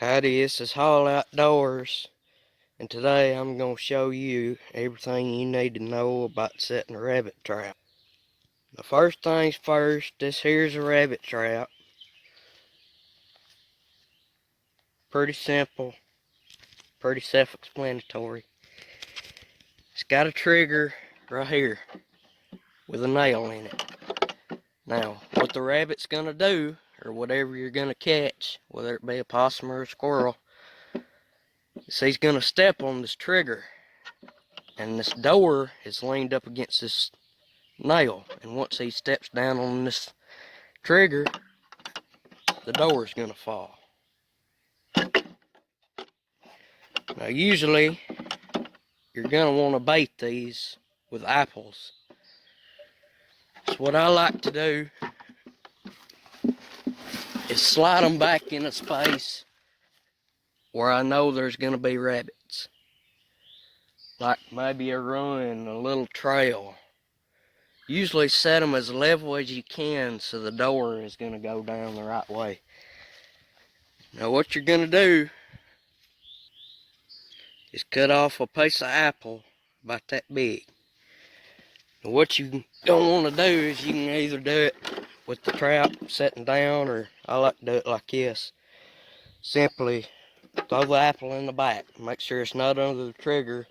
Howdy, this is Hall Outdoors, and today I'm going to show you everything you need to know about setting a rabbit trap. The first things first, this here's a rabbit trap. Pretty simple, pretty self-explanatory. It's got a trigger right here with a nail in it. Now, what the rabbit's going to do, or whatever you're going to catch, whether it be a possum or a squirrel, is he's going to step on this trigger. And this door is leaned up against this nail, and once he steps down on this trigger, the door is going to fall. Now usually you're going to want to bait these with apples. So what I like to do is slide them back in a space where I know there's going to be rabbits, like maybe a run, a little trail. Usually set them as level as you can so the door is going to go down the right way. Now what you're going to do is cut off a piece of apple about that big. And what you don't want to do is you can either do it with the trap sitting down, or I like to do it like this. Simply throw the apple in the back. Make sure it's not under the trigger,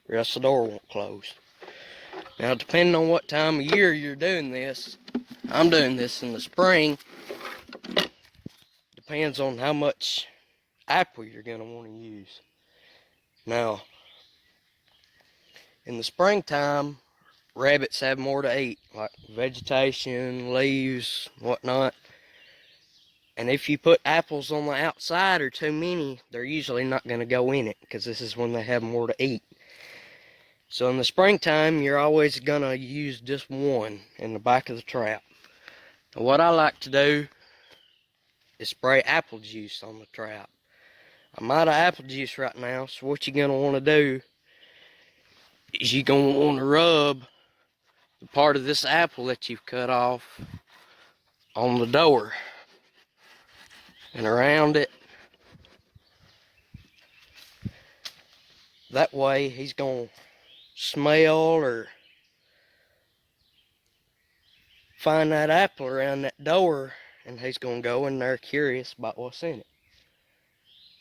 or else the door won't close. Now depending on what time of year you're doing this, I'm doing this in the spring. Depends on how much apple you're going to want to use. Now, in the springtime, rabbits have more to eat, like vegetation, leaves, whatnot. And if you put apples on the outside or too many, they're usually not going to go in it, because this is when they have more to eat. So in the springtime, you're always going to use just one in the back of the trap. And what I like to do is spray apple juice on the trap. I'm out of apple juice right now, so what you're going to want to do is you're going to want to rub the part of this apple that you've cut off on the door and around it. That way he's going to smell or find that apple around that door, and he's going to go in there curious about what's in it.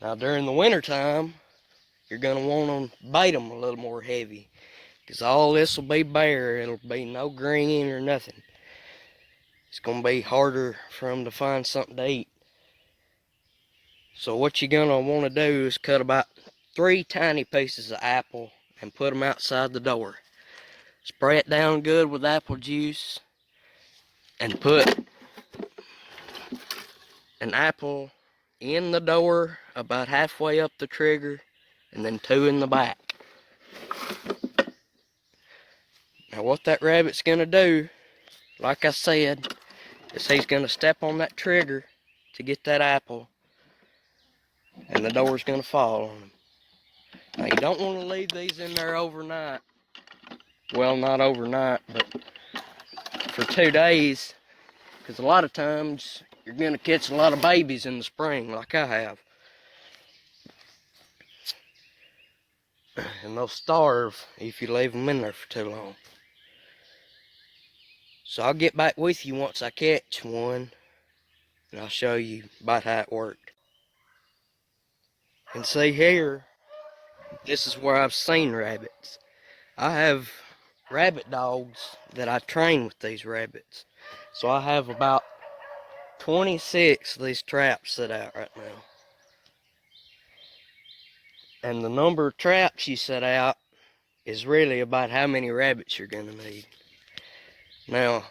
Now during the winter time, you're going to want to bait them a little more heavy, because all this will be bare. It'll be no green or nothing. It's going to be harder for them to find something to eat. So what you're going to want to do is cut about 3 tiny pieces of apple and put them outside the door. Spray it down good with apple juice and put an apple in the door about halfway up the trigger, and then 2 in the back. Now what that rabbit's gonna do, like I said, is he's gonna step on that trigger to get that apple, and the door's gonna fall on him. Now you don't want to leave these in there overnight. Well, not overnight, but for 2 days, because a lot of times you're gonna catch a lot of babies in the spring, like I have. And they'll starve if you leave them in there for too long. So I'll get back with you once I catch one, and I'll show you about how it worked. And see here, this is where I've seen rabbits. I have rabbit dogs that I train with these rabbits. So I have about 26 of these traps set out right now. And the number of traps you set out is really about how many rabbits you're going to need. Now,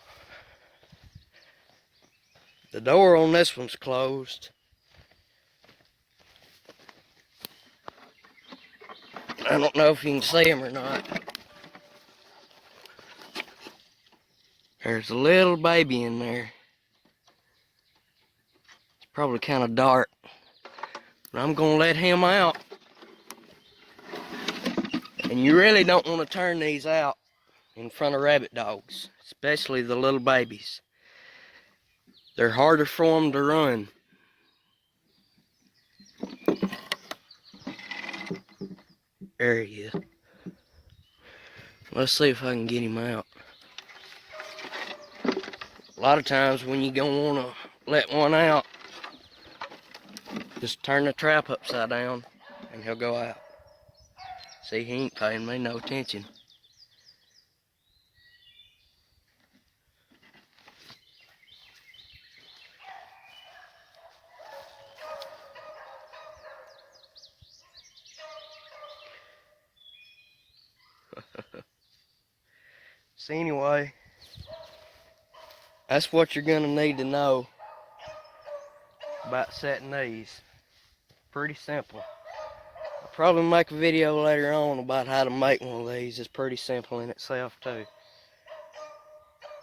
the door on this one's closed. I don't know if you can see them or not. There's a little baby in there. It's probably kind of dark, but I'm going to let him out. And you really don't want to turn these out in front of rabbit dogs, especially the little babies. They're harder for them to run. There he is. Let's see if I can get him out. A lot of times when you gonna wanna let one out, just turn the trap upside down and he'll go out. See, he ain't paying me no attention. So anyway, that's what you're gonna need to know about setting these. Pretty simple. I'll probably make a video later on about how to make one of these. It's pretty simple in itself too.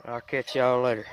I'll catch y'all later.